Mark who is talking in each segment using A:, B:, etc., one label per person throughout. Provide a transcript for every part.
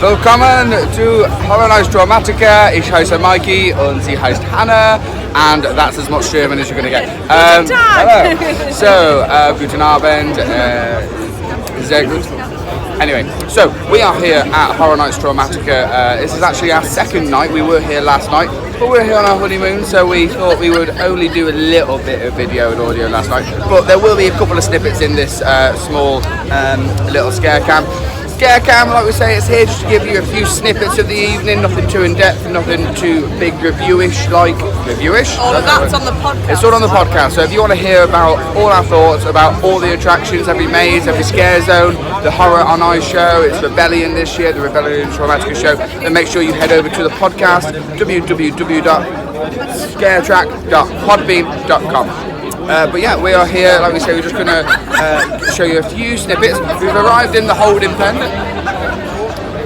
A: Willkommen zu Horror Nights Traumatica. Ich heiße Mikey und sie heißt Hannah, and that's as much German as you're going to get. Hello. So, guten Abend. Sehr gut. Anyway, so we are here at Horror Nights Traumatica. This is actually our second night. We were here last night, but we were here on our honeymoon, so we thought we would only do a little bit of video and audio last night. But there will be a couple of snippets in this small little ScareCam. ScareCam, like we say, it's here just to give you a few snippets of the evening, nothing too in-depth, nothing too big reviewish. All of
B: that's on the podcast.
A: It's all on the podcast, so if you want to hear about all our thoughts, about all the attractions, every maze, every scare zone, the Horror on Ice show, it's Rebellion this year, the Rebellion Traumatica show, then make sure you head over to the podcast, www.ScareTrack.podbean.com. But yeah, we are here, like we say, we're just going to show you a few snippets. We've arrived in the holding pen.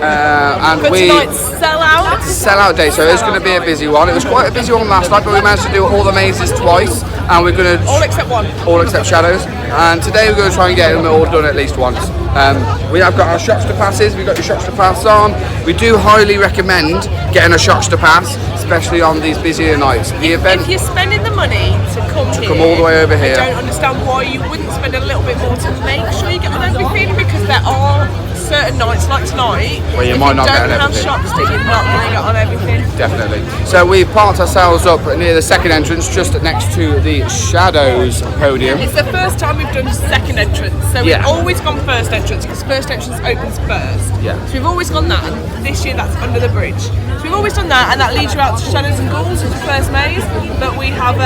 A: And
B: tonight's
A: sellout day, so it's going to be a busy one. It was quite a busy one last night, but we managed to do all the mazes twice, and we're going to...
B: All except one.
A: All except Shadows. And today we're going to try and get them all done at least once. We have got our Shockster passes, we've got your Shockster pass on. We do highly recommend getting a Shockster pass, especially on these busier nights.
B: If you're spending the money to come
A: all the way over here,
B: I don't understand why you wouldn't spend a little bit more to make sure you get on everything, because there are certain nights like tonight
A: where you might not get on everything.
B: If you don't have Shockster, you're not going to get on everything.
A: Definitely. So we parked ourselves up near the second entrance, just next to the Shadows podium.
B: It's the first time we've done second entrance, so we've always gone first entrance, because first entrance opens first.
A: Yeah.
B: So we've always gone that, and this year that's under the bridge. So we've always done that, and that leads you out to Shadows and Ghouls, which is the first maze. But we have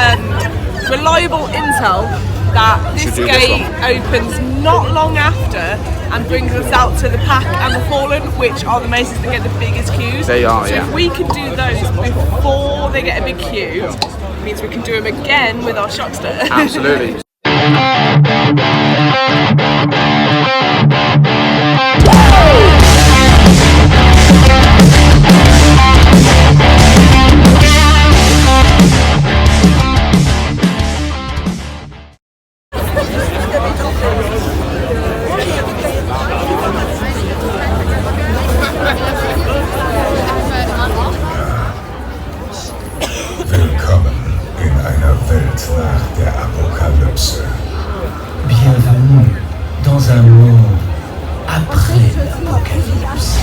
B: reliable intel that this gate opens not long after and brings us out to the Pack and the Fallen, which are the mazes that get the biggest queues.
A: They are,
B: so if we could do those before they get a big queue, it means we can do them again with our Shockster.
A: Absolutely.
C: Willkommen in einer Welt nach der Apokalypse.
D: Bienvenue dans un monde après l'apocalypse.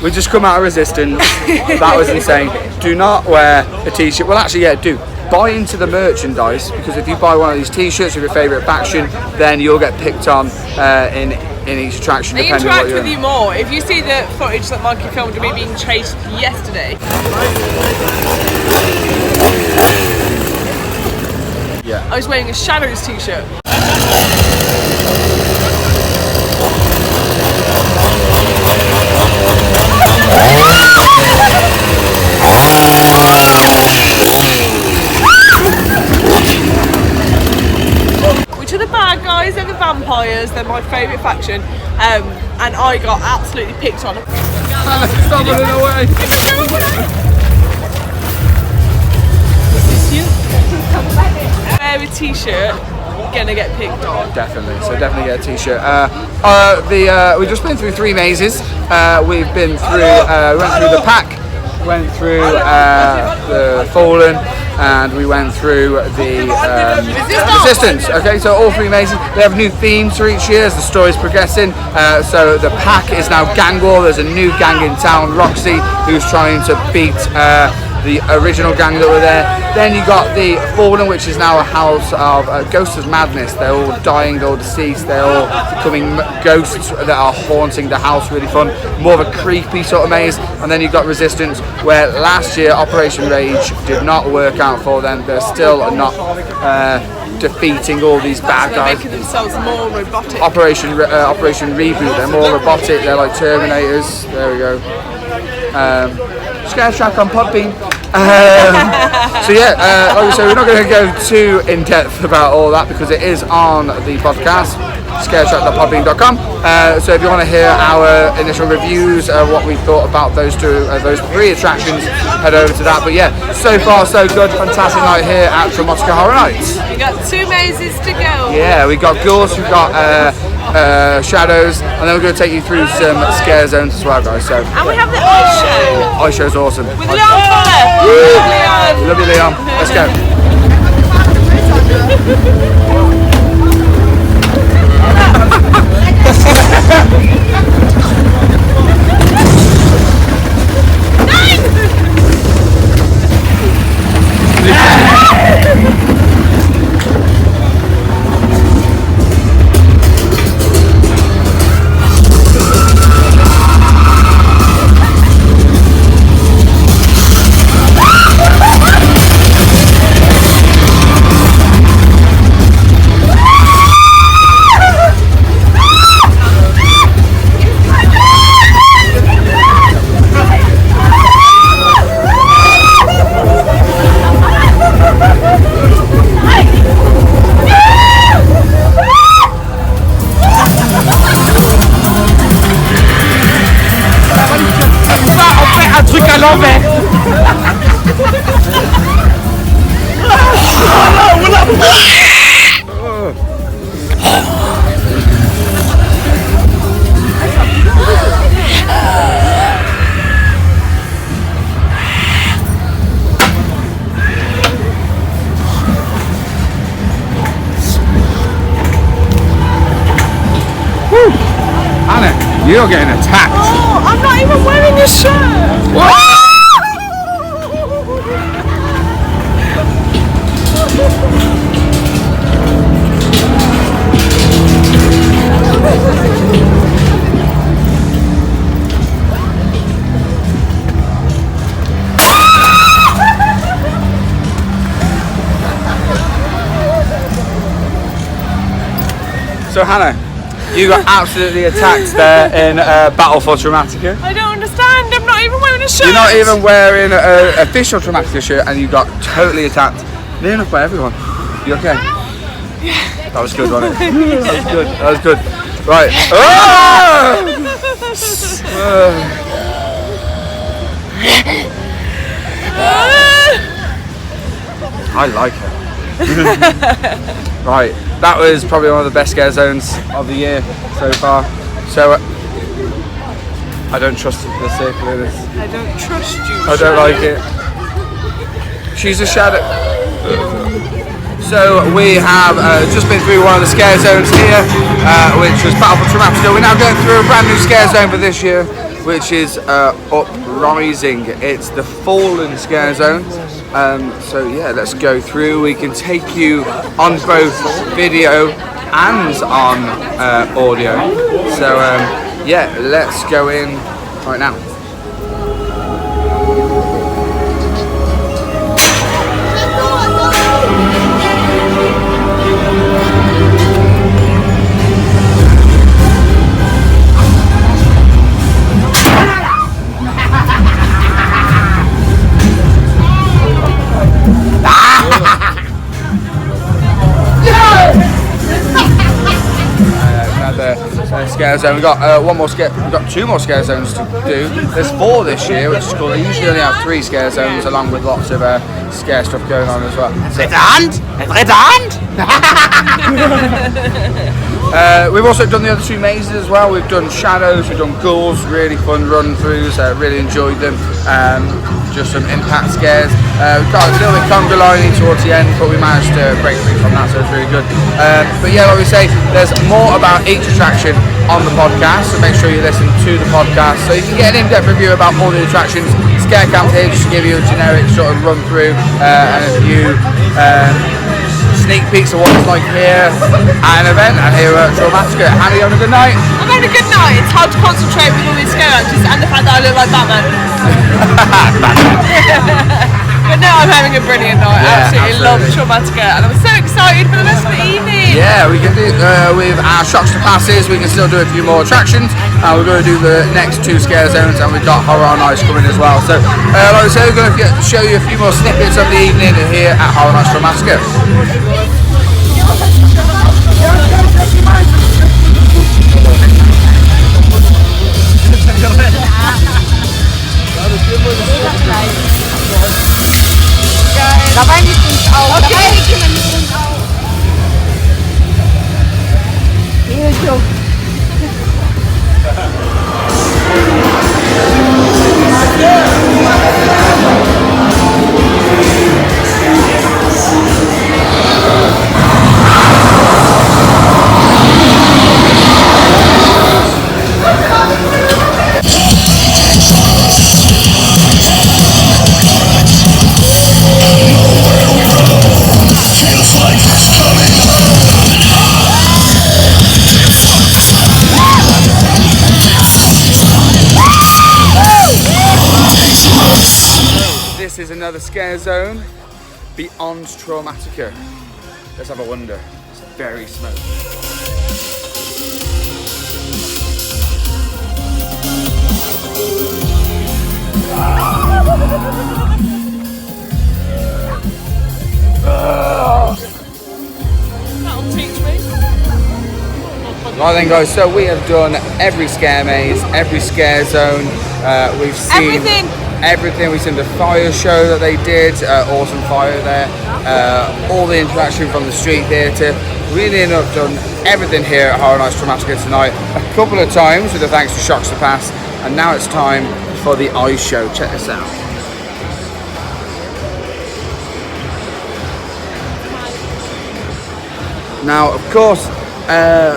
A: We just come out of Resistance. That was insane. Do not wear a t-shirt. Well, actually, yeah, do. Buy into the merchandise, because if you buy one of these t-shirts of your favourite faction, then you'll get picked on in each attraction.
B: They interact with you more. If you see the footage that Mikey filmed of me being chased yesterday.
A: Yeah.
B: I was wearing a Shadows t-shirt. Which are the bad guys, they're the vampires, they're my favourite faction, and I got absolutely picked on.
A: Stop running away!
B: Wear a t-shirt, gonna get picked on.
A: Definitely, so definitely get a t-shirt. We've just been through 3 mazes. We've been through, went through the Pack, went through the Fallen, and we went through the Resistance. Okay, so all 3 mazes. They have new themes for each year as the story's progressing. So the Pack is now gang war. There's a new gang in town, Roxy, who's trying to beat the original gang that were there. Then you got the Fallen, which is now a house of Ghosts of Madness. They're all dying, they're all deceased, they're all becoming ghosts that are haunting the house. Really fun, more of a creepy sort of maze. And then you've got Resistance, where last year Operation Rage did not work out for them. They're still not defeating all these bad
B: They're
A: guys.
B: making themselves more robotic.
A: Operation Reboot, they're more robotic, they're like Terminators. There we go. ScareTrack on Podbean. So yeah, like we said, we're not going to go too in depth about all that because it is on the podcast, ScareTrack.podbean.com. So if you want to hear our initial reviews of what we thought about those three attractions, head over to that. But yeah, so far so good, fantastic night here at Traumatica Horror Nights.
B: We got 2 mazes to go.
A: Yeah, we got ghouls, we've got shadows, and then we're going to take you through some scare zones as well, guys. So
B: And we have the ice show
A: ice show's awesome.
B: with Leon Fuller. Leon.
A: Love you, Leon. Let's go. Anna, you're getting attacked.
B: Oh, I'm not even wearing a shirt.
A: So Hannah, you got absolutely attacked there in Battle for Traumatica.
B: I don't understand. I'm not even wearing a shirt.
A: You're not even wearing an official Traumatica shirt and you got totally attacked. Near enough by everyone. You okay? Yeah. That was good, wasn't it? That was good. That was good. Right. I like her. Right. That was probably one of the best scare zones of the year so far. So I don't trust the circle in this.
B: I don't trust you.
A: I don't like it. She's a shadow. So we have just been through one of the scare zones here, which was Battle for Traumatica. We're now going through a brand new scare zone for this year, which is Uprising. It's the Fallen scare zone. So yeah, let's go through. We can take you on both video and on audio. So yeah, let's go in right now. Scare zone. We've got one more scare. We've got 2 more scare zones to do. There's 4 this year, which is cool. They usually only have 3 scare zones, along with lots of scare stuff going on as well. We've also done the other 2 mazes as well. We've done shadows, we've done ghouls, really fun run-throughs. Really enjoyed them. Just some impact scares. We got a little bit conga lining towards the end, but we managed to break free from that, so it's really good. But yeah, like we say, there's more about each attraction on the podcast, so make sure you listen to the podcast so you can get an in-depth review about all the attractions. ScareCam's here just to give you a generic sort of run through and a few sneak peeks of what it's like here at an event and here at Traumatica. Hannah, you having a good night?
B: I'm having a good night. It's hard to concentrate with all these scare actors and the fact that I look like Batman. But no, I'm having a brilliant night.
A: Yeah,
B: absolutely love Traumatica, and I'm so excited for the rest of the evening.
A: Yeah, we can do with our shocks to passes. We can still do a few more attractions. We're going to do the next 2 scare zones, and we've got Horror Nights coming as well. So, like I said, we're going to show you a few more snippets of the evening here at Horror Nights Traumatica.
E: Dawaj mi z auta. Dawaj lecimy mi z auta. Jezu.
A: This is another scare zone beyond Traumatica. Let's have a wonder. It's very smoky.
B: That'll teach me.
A: Right then guys, so we have done every scare maze, every scare zone. We've seen everything. We've seen the fire show that they did, awesome fire there. All the interaction from the street theatre. Really enough done everything here at Horror Nights Traumatica tonight. A couple of times with the thanks to Shocks to Pass, and now it's time for the ice show. Check this out. Now, of course,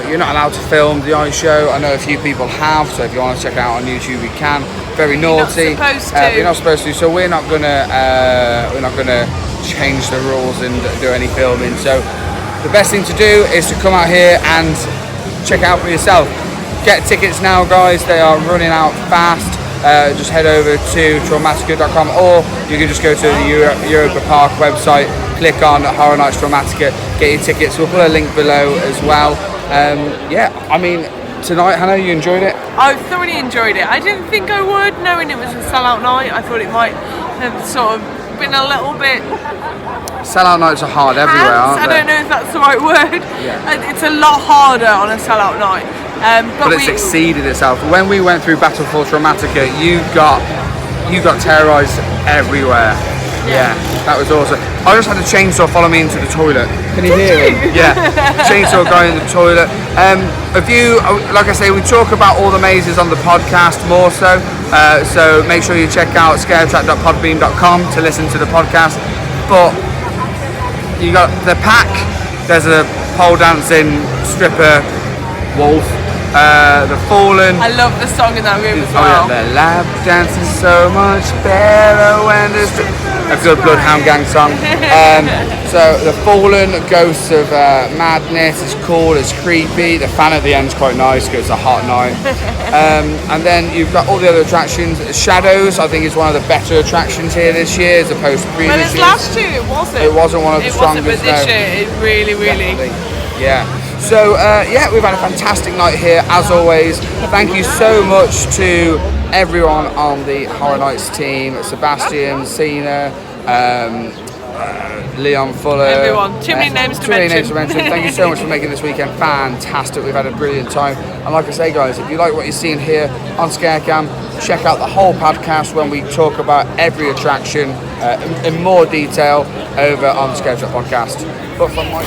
A: you're not allowed to film the ice show. I know a few people have, so if you want to check it out on YouTube, you can. Very naughty.
B: You're not supposed to.
A: You're not supposed to. So we're not gonna change the rules and do any filming. So the best thing to do is to come out here and check it out for yourself. Get tickets now, guys. They are running out fast. Just head over to traumatica.com, or you can just go to the Europa Park website, click on Horror Nights Traumatica, get your tickets. We'll put a link below as well. Yeah, I mean, tonight, Hannah, you enjoyed it?
B: I thoroughly enjoyed it. I didn't think I would, knowing it was a sellout night. I thought it might have sort of been a little bit...
A: Sellout nights are hard everywhere, aren't they?
B: I don't know if that's the right word.
A: Yeah.
B: It's a lot harder on a sellout night.
A: But it's exceeded itself. When we went through Battle for Traumatica, you got terrorised everywhere. Yeah, that was awesome. I just had a chainsaw follow me into the toilet. Can you hear him? Yeah, chainsaw going in the toilet. Like I say, we talk about all the mazes on the podcast more so. So make sure you check out ScareTrack.podbean.com to listen to the podcast. But you got the pack. There's a pole dancing stripper wolf. The Fallen.
B: I love the song in that room as well.
A: Oh yeah, the lap dance is so much better when there's a good Bloodhound Gang song. So the Fallen, Ghosts of Madness is cool, it's creepy. The fan at the end's quite nice because it's a hot night. And then you've got all the other attractions. Shadows, I think, is one of the better attractions here this year as opposed to previous years.
B: Last year it wasn't.
A: It wasn't one of the strongest.
B: It wasn't, but this year it really.
A: Definitely. Yeah. So yeah, we've had a fantastic night here as always. Thank you so much to everyone on the Horror Nights team, Sebastian, Cena, Leon Fuller.
B: Everyone. Too many names to mention.
A: Thank you so much for making this weekend fantastic. We've had a brilliant time. And like I say, guys, if you like what you're seeing here on ScareCam, check out the whole podcast when we talk about every attraction in more detail over on the ScareTrack podcast. But from my...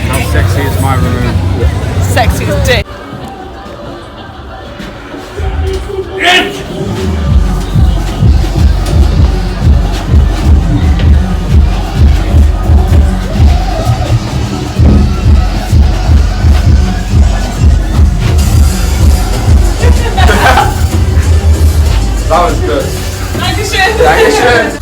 A: How sexy is my room?
B: Sexy as dick.
A: That was good.
B: Dankeschön.
A: Dankeschön.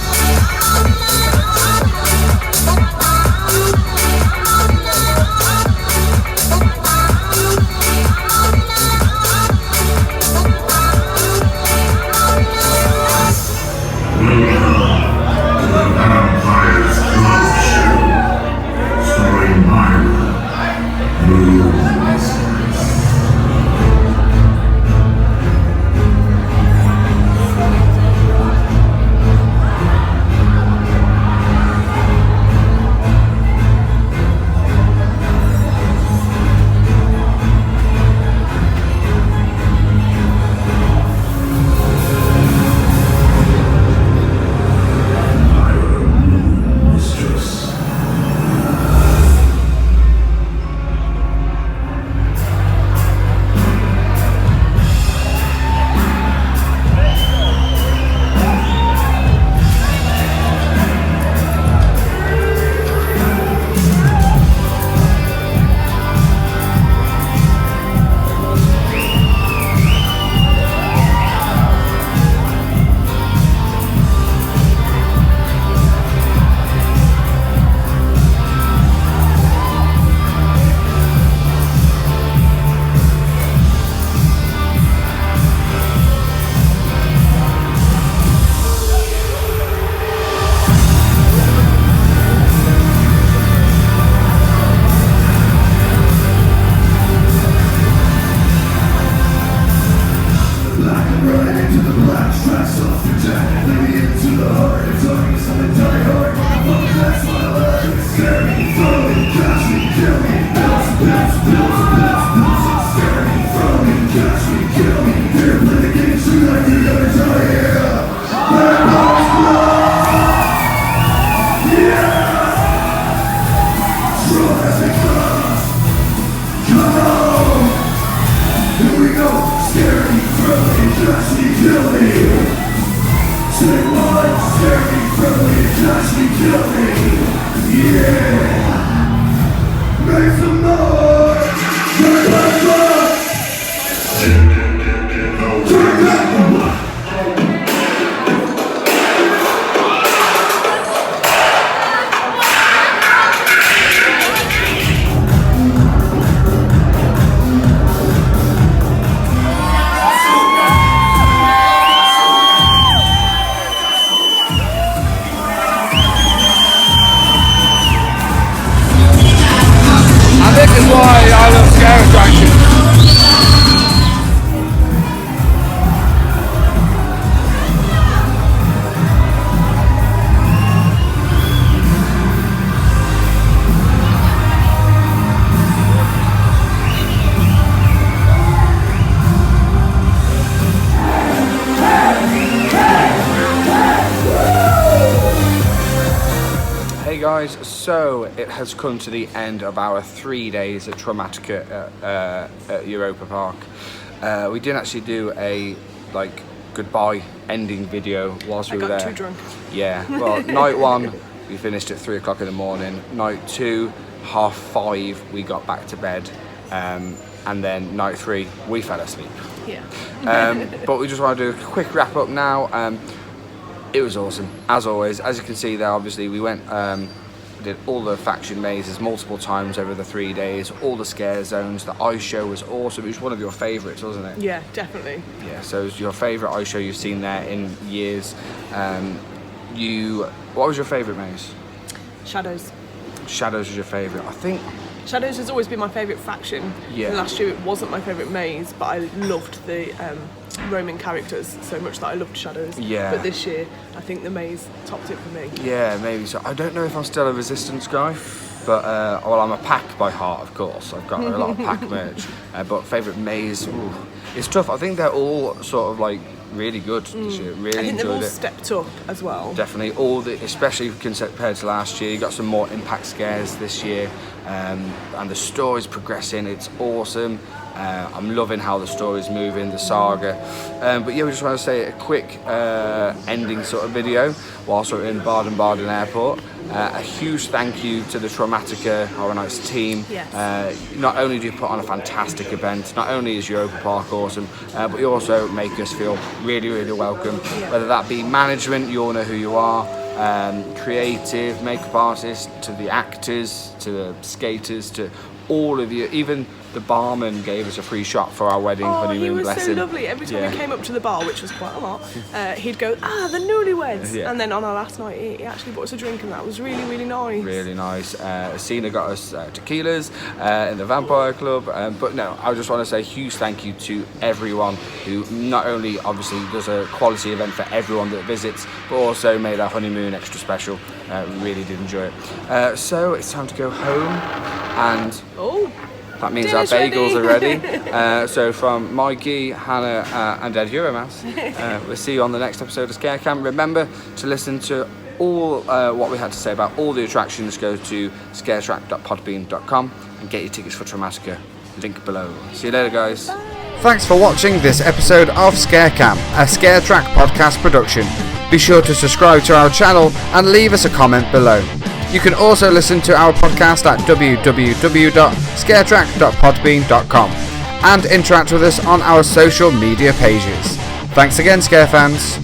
A: Guys, so it has come to the end of our 3 days at Traumatica at Europa Park. We didn't actually do a goodbye ending video whilst we were there.
B: I got too drunk.
A: Yeah, well, night one we finished at 3 o'clock in the morning. Night two, 5:30 we got back to bed, and then night three we fell asleep.
B: Yeah.
A: But we just want to do a quick wrap up now. It was awesome, as always. As you can see there, obviously, we went, did all the faction mazes multiple times over the 3 days, all the scare zones. The ice show was awesome. It was one of your favourites, wasn't it?
B: Yeah, definitely.
A: Yeah, so it was your favourite ice show you've seen there in years. What was your favourite maze?
B: Shadows.
A: Shadows was your favourite. I think
B: Shadows has always been my favourite faction.
A: Yeah.
B: And last year it wasn't my favourite maze, but I loved the Roman characters so much that I loved Shadows.
A: Yeah.
B: But this year, I think the maze topped it for me.
A: Yeah, maybe so. I don't know if I'm still a Resistance guy, but well, I'm a pack by heart, of course. I've got a lot of pack merch. But favourite maze, ooh, it's tough. I think they're all sort of like really good this year. Really
B: I think they've all
A: enjoyed it.
B: stepped up as well.
A: Definitely, especially compared to last year, you got some more impact scares this year, and the story's progressing. It's awesome. I'm loving how the story's moving, the saga. But yeah, we just want to say a quick ending sort of video whilst we're in Baden-Baden Airport. A huge thank you to the Traumatica Horror Nights team.
B: Yes.
A: Not only do you put on a fantastic event, not only is Europa Park awesome, but you also make us feel really, really welcome. Whether that be management, you all know who you are, creative, makeup artists, to the actors, to the skaters, to all of you, even the barman gave us a free shot for our wedding honeymoon
B: he was
A: blessing.
B: so lovely. Every time we came up to the bar, which was quite a lot, he'd go, the newlyweds.
A: Yeah.
B: And then on our last night, he actually bought us a drink, and that was really, really nice.
A: Really nice. Sina got us tequilas in the Vampire Club. But no, I just want to say a huge thank you to everyone who not only obviously does a quality event for everyone that visits, but also made our honeymoon extra special. We really did enjoy it. So it's time to go home, and that means our bagels are ready. So from Mikey, Hannah, and Ed Euromas, we'll see you on the next episode of ScareCam. Remember to listen to all what we had to say about all the attractions. Go to ScareTrack.podbean.com and get your tickets for Traumatica. Link below. See you later, guys. Thanks for watching this episode of ScareCam, a ScareTrack podcast production. Be sure to subscribe to our channel and leave us a comment below. You can also listen to our podcast at www.ScareTrack.podbean.com and interact with us on our social media pages. Thanks again, Scare fans.